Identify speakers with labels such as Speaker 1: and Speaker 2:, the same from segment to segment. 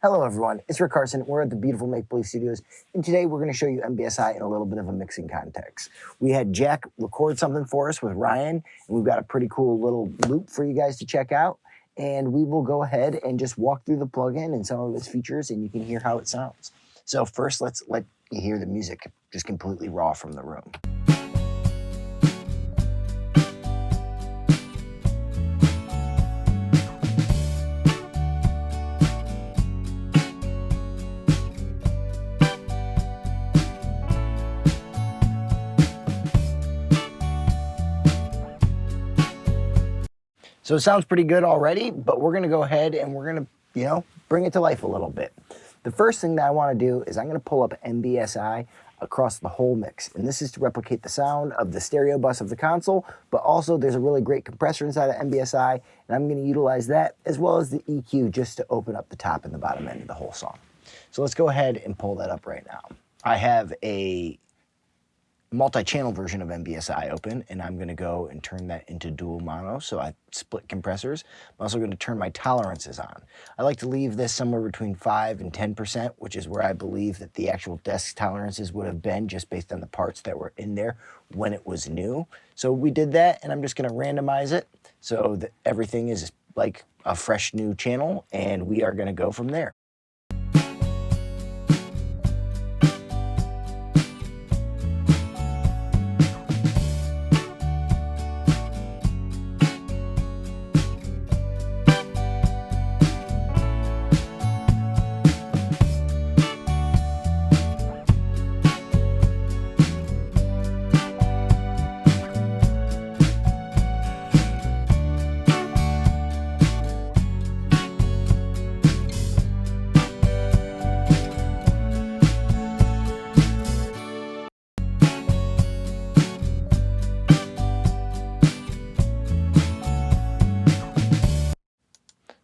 Speaker 1: Hello everyone, it's Rick Carson. We're at the beautiful Make Believe Studios, and today we're going to show you MBSI in a little bit of a mixing context. We had Jack record something for us with Ryan, and we've got a pretty cool little loop for you guys to check out. And we will go ahead and just walk through the plugin and some of its features, and you can hear how it sounds. So first, let's let you hear the music just completely raw from the room. So it sounds pretty good already, but we're gonna go ahead and we're gonna, bring it to life a little bit. The first thing that I wanna do is I'm gonna pull up MBSI across the whole mix. And this is to replicate the sound of the stereo bus of the console, but also there's a really great compressor inside of MBSI, and I'm gonna utilize that as well as the EQ just to open up the top and the bottom end of the whole song. So let's go ahead and pull that up right now. I have a multi-channel version of MBSI open, and I'm gonna go and turn that into dual mono, so I split compressors. I'm also gonna turn my tolerances on. I like to leave this somewhere between 5 and 10%, which is where I believe that the actual desk tolerances would have been just based on the parts that were in there when it was new. So we did that, and I'm just gonna randomize it so that everything is like a fresh new channel, and we are gonna go from there.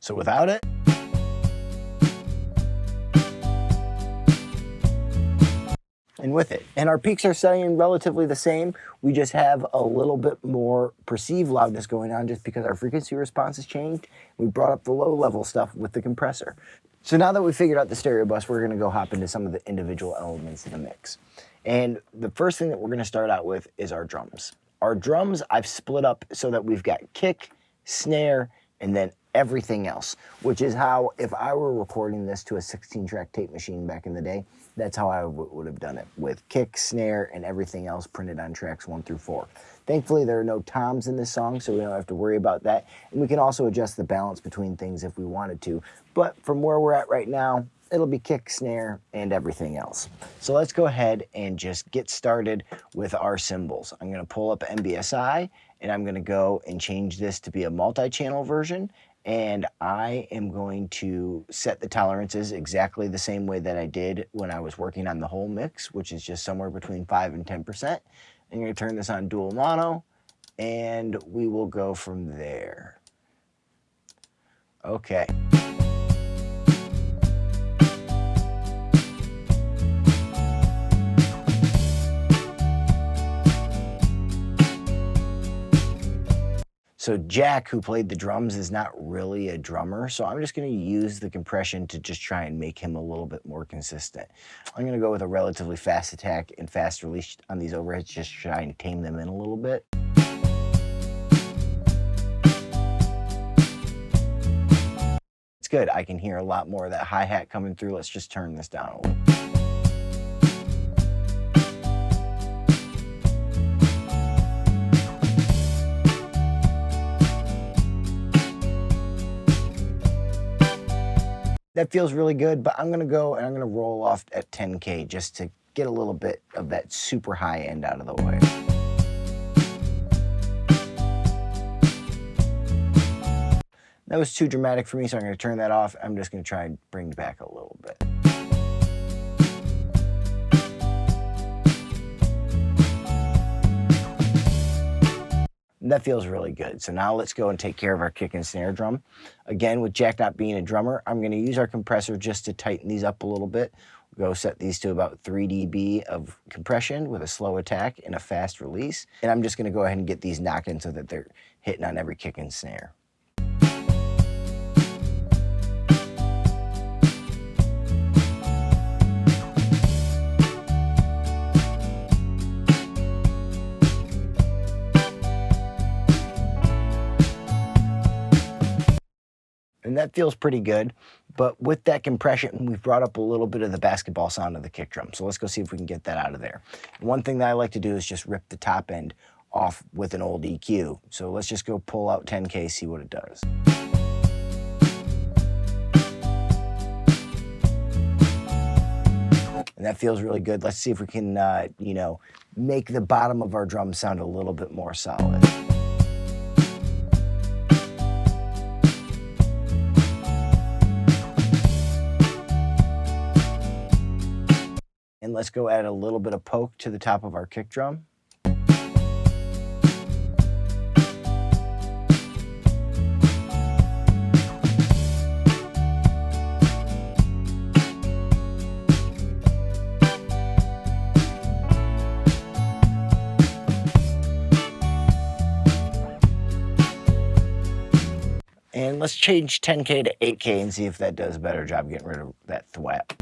Speaker 1: So without it, and with it. And our peaks are staying relatively the same. We just have a little bit more perceived loudness going on just because our frequency response has changed. We brought up the low level stuff with the compressor. So now that we figured out the stereo bus, we're gonna go hop into some of the individual elements of the mix. And the first thing that we're gonna start out with is our drums. Our drums I've split up so that we've got kick, snare, and then everything else, which is how, if I were recording this to a 16-track tape machine back in the day, that's how I would have done it, with kick, snare, and everything else printed on tracks 1 through 4. Thankfully, there are no toms in this song, so we don't have to worry about that. And we can also adjust the balance between things if we wanted to. But from where we're at right now, it'll be kick, snare, and everything else. So let's go ahead and just get started with our cymbals. I'm gonna pull up MBSI, and I'm gonna go and change this to be a multi-channel version. And I am going to set the tolerances exactly the same way that I did when I was working on the whole mix, which is just somewhere between 5 and 10%. I'm gonna turn this on dual mono, and we will go from there. Okay. So Jack, who played the drums, is not really a drummer, so I'm just gonna use the compression to just try and make him a little bit more consistent. I'm gonna go with a relatively fast attack and fast release on these overheads, just to try and tame them in a little bit. It's good, I can hear a lot more of that hi-hat coming through. Let's just turn this down a little. That feels really good, but I'm gonna go and I'm gonna roll off at 10K just to get a little bit of that super high end out of the way. That was too dramatic for me, so I'm gonna turn that off. I'm just gonna try and bring back a little bit. That feels really good. So now let's go and take care of our kick and snare drum. Again, with Jack not being a drummer, I'm gonna use our compressor just to tighten these up a little bit. We'll go set these to about 3 dB of compression with a slow attack and a fast release. And I'm just gonna go ahead and get these knocked in so that they're hitting on every kick and snare. and that feels pretty good. But with that compression, we've brought up a little bit of the basketball sound of the kick drum. So let's go see if we can get that out of there. One thing that I like to do is just rip the top end off with an old EQ. So let's just go pull out 10K, see what it does. And that feels really good. Let's see if we can, you know, make the bottom of our drum sound a little bit more solid. And let's go add a little bit of poke to the top of our kick drum. And let's change 10K to 8K and see if that does a better job getting rid of that thwap.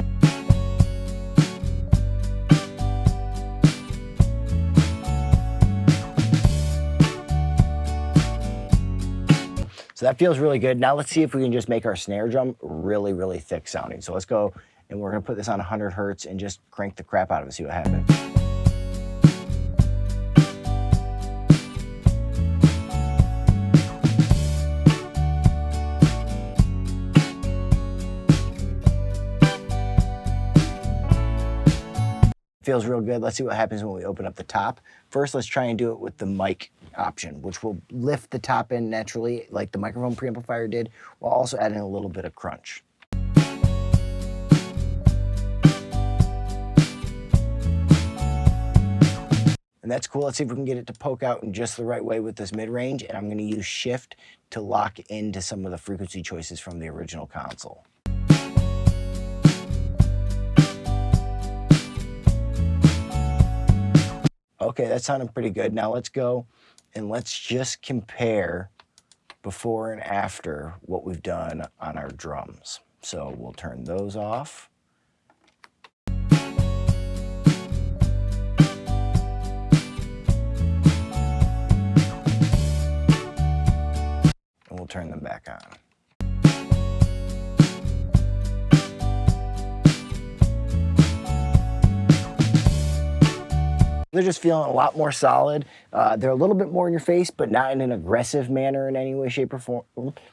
Speaker 1: So that feels really good. Now let's see if we can just make our snare drum really, really thick sounding. So let's go, and we're gonna put this on 100 Hertz and just crank the crap out of it, see what happens. Feels real good. Let's see what happens when we open up the top. First, let's try and do it with the mic option, which will lift the top end naturally like the microphone preamplifier did, while also adding a little bit of crunch. And that's cool. Let's see if we can get it to poke out in just the right way with this mid-range, and I'm gonna use shift to lock into some of the frequency choices from the original console. Okay, that sounded pretty good. Now let's go and let's just compare before and after what we've done on our drums. So we'll turn those off. And we'll turn them back on. They're just feeling a lot more solid. They're a little bit more in your face, but not in an aggressive manner in any way, shape, or form.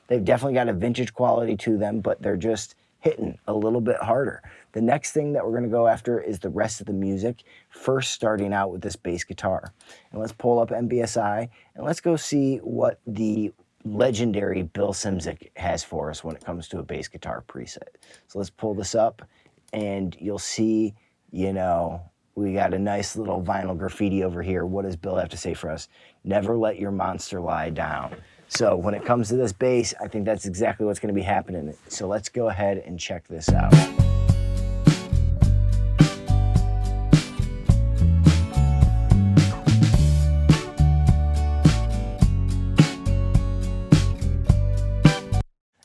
Speaker 1: They've definitely got a vintage quality to them, but they're just hitting a little bit harder. The next thing that we're gonna go after is the rest of the music, first starting out with this bass guitar. And let's pull up MBSI, and let's go see what the legendary Bill Simzik has for us when it comes to a bass guitar preset. So let's pull this up, and you'll see, you know, we got a nice little vinyl graffiti over here. What does Bill have to say for us? Never let your monster lie down. So when it comes to this bass, I think that's exactly what's gonna be happening. So let's go ahead and check this out.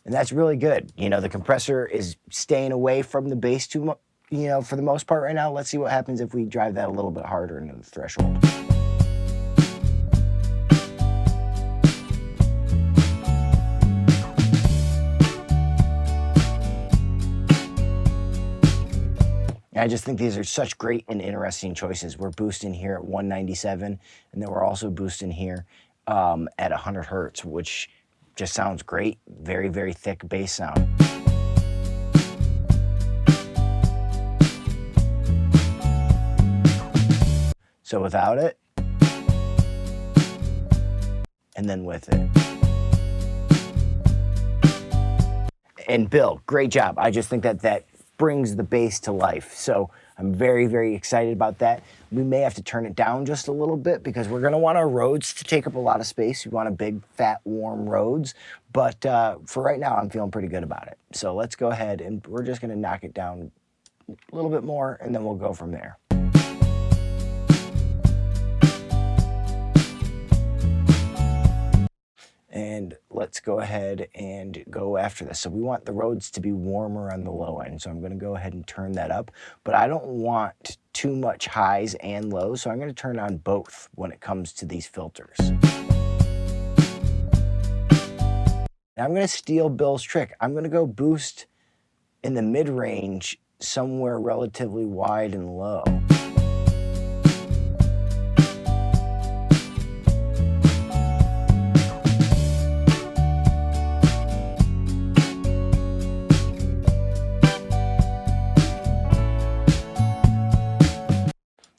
Speaker 1: And that's really good. You know, the compressor is staying away from the bass too much, you know, for the most part right now. Let's see what happens if we drive that a little bit harder into the threshold. And I just think these are such great and interesting choices. We're boosting here at 197, and then we're also boosting here at 100 Hertz, which just sounds great. Very, very thick bass sound. So without it, and then with it. And Bill, great job. I just think that that brings the bass to life. So I'm very, very excited about that. We may have to turn it down just a little bit because we're gonna want our Rhodes to take up a lot of space. We want a big, fat, warm Rhodes. But for right now, I'm feeling pretty good about it. So let's go ahead and we're just gonna knock it down a little bit more, and then we'll go from there. And let's go ahead and go after this. So we want the Rhodes to be warmer on the low end. So I'm gonna go ahead and turn that up, but I don't want too much highs and lows. So I'm gonna turn on both when it comes to these filters. And I'm going to steal Bill's trick. I'm going to go boost in the mid-range somewhere relatively wide and low.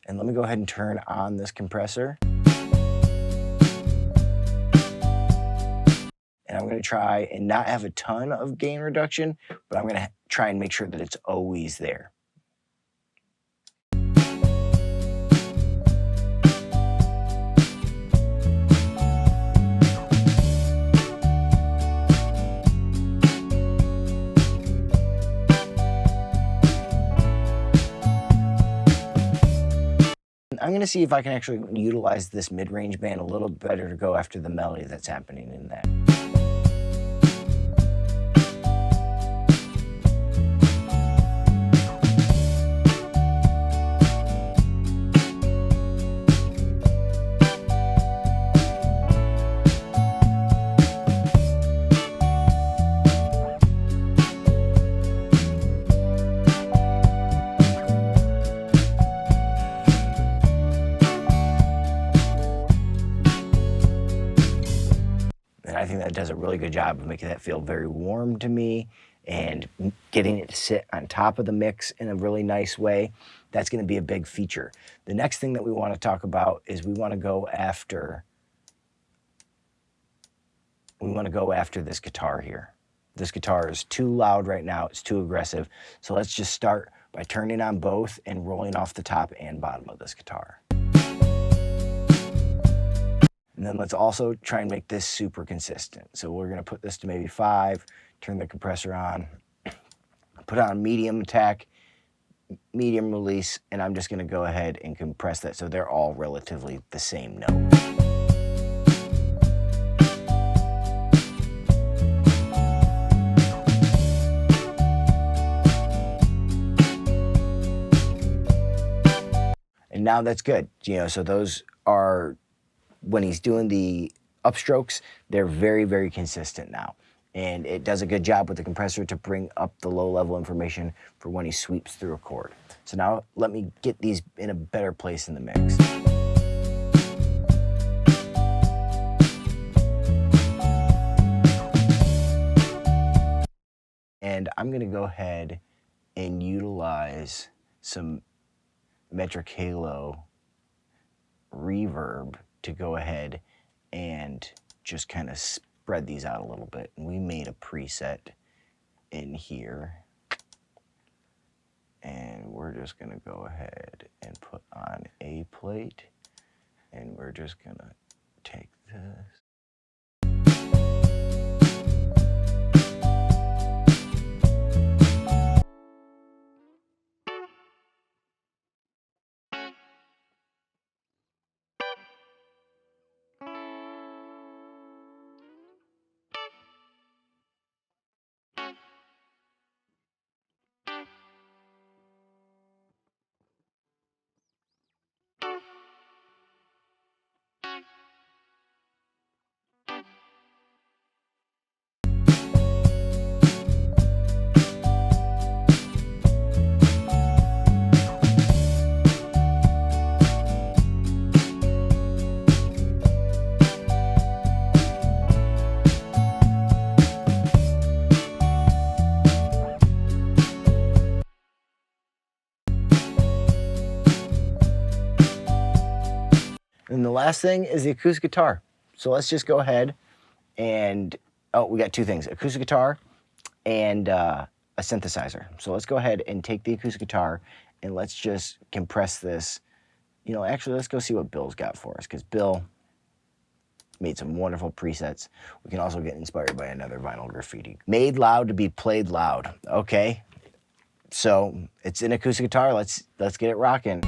Speaker 1: And let me go ahead and turn on this compressor. And I'm going to try and not have a ton of gain reduction, but I'm going to try and make sure that it's always there. I'm going to see if I can actually utilize this mid-range band a little better to go after the melody that's happening in that. And I think that does a really good job of making that feel very warm to me and getting it to sit on top of the mix in a really nice way. That's going to be a big feature. The next thing that we want to talk about is we want to go after this guitar here. This guitar is too loud right now. It's too aggressive. So let's just start by turning on both and rolling off the top and bottom of this guitar. And then let's also try and make this super consistent. So we're going to put this to maybe 5, turn the compressor on, put on medium attack, medium release, and I'm just going to go ahead and compress that so they're all relatively the same note. And now that's good. So those are, when he's doing the upstrokes, they're very, very consistent now. And it does a good job with the compressor to bring up the low-level information for when he sweeps through a chord. So now let me get these in a better place in the mix. And I'm going to go ahead and utilize some metric halo reverb to go ahead and just kind of spread these out a little bit. And we made a preset in here. And we're just gonna go ahead and put on a plate. And we're just gonna take this. And the last thing is the acoustic guitar. So let's just go ahead and, we got two things, acoustic guitar and a synthesizer. So let's go ahead and take the acoustic guitar and let's just compress this. Actually, let's go see what Bill's got for us, because Bill made some wonderful presets. We can also get inspired by another vinyl graffiti. Made loud to be played loud. Okay, so it's an acoustic guitar. Let's get it rocking.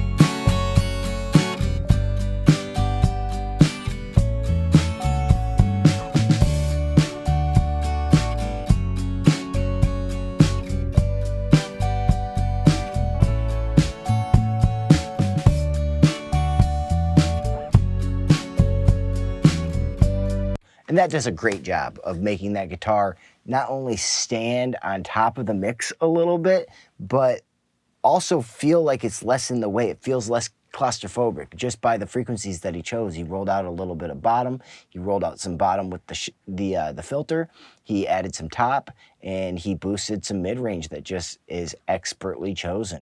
Speaker 1: And And that does a great job of making that guitar not only stand on top of the mix a little bit, but also feel like it's less in the way. It feels less claustrophobic just by the frequencies that he chose. He rolled out a little bit of bottom. He rolled out some bottom with the filter. He added some top, and he boosted some mid-range that just is expertly chosen.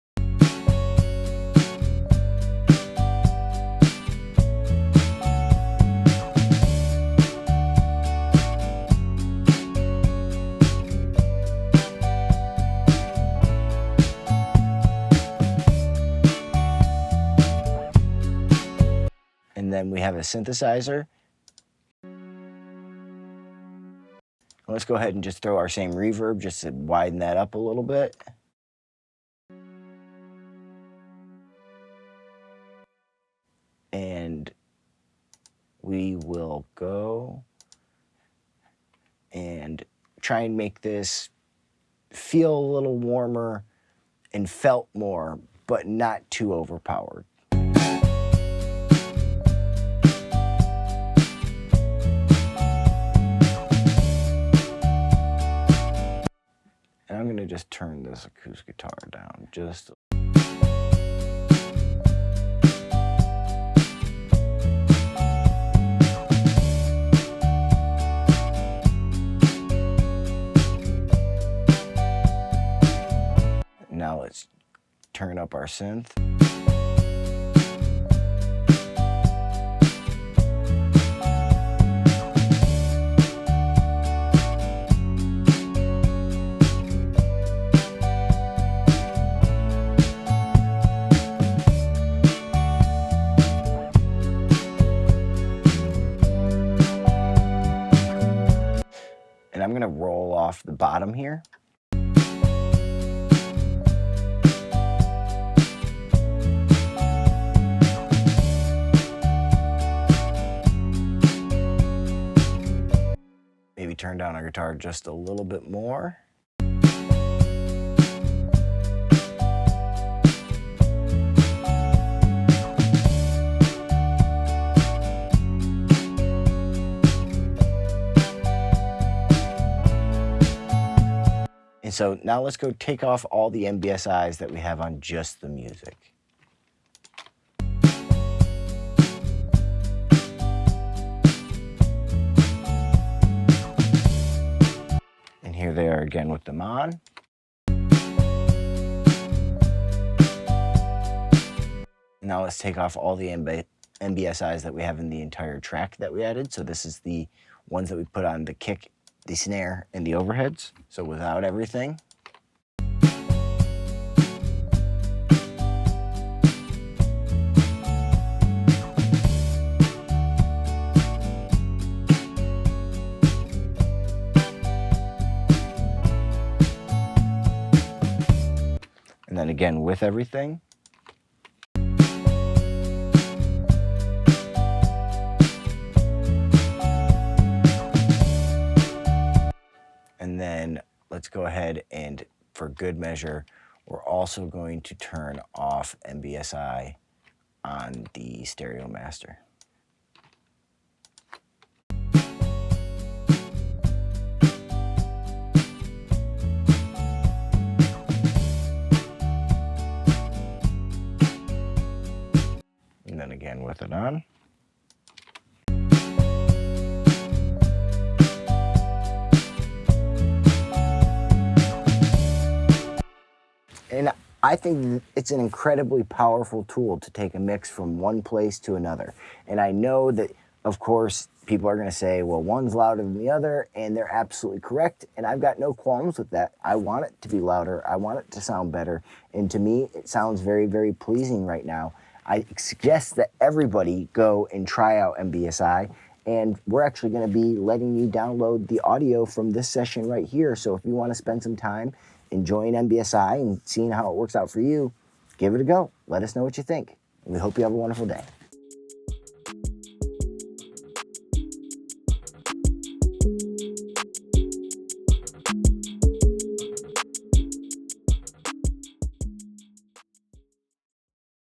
Speaker 1: And then we have a synthesizer. Let's go ahead and just throw our same reverb just to widen that up a little bit. And we will go and try and make this feel a little warmer and felt more, but not too overpowered. And I'm gonna just turn this acoustic guitar down just a Now let's turn up our synth. And I'm gonna roll off the bottom here. Maybe turn down our guitar just a little bit more. And so now let's go take off all the MBSIs that we have on just the music. And here they are again with them on. Now let's take off all the MBSIs that we have in the entire track that we added. So this is the ones that we put on the kick, the snare, and the overheads. So without everything. And then again with everything. And then let's go ahead and, for good measure, we're also going to turn off MBSI on the stereo master. And then again with it on. And I think it's an incredibly powerful tool to take a mix from one place to another. And I know that, of course, people are going to say, well, one's louder than the other, and they're absolutely correct. And I've got no qualms with that. I want it to be louder. I want it to sound better. And to me, it sounds very, very pleasing right now. I suggest that everybody go and try out MBSI. And we're actually going to be letting you download the audio from this session right here. So if you want to spend some time enjoying MBSI and seeing how it works out for you, give it a go. Let us know what you think. And we hope you have a wonderful day.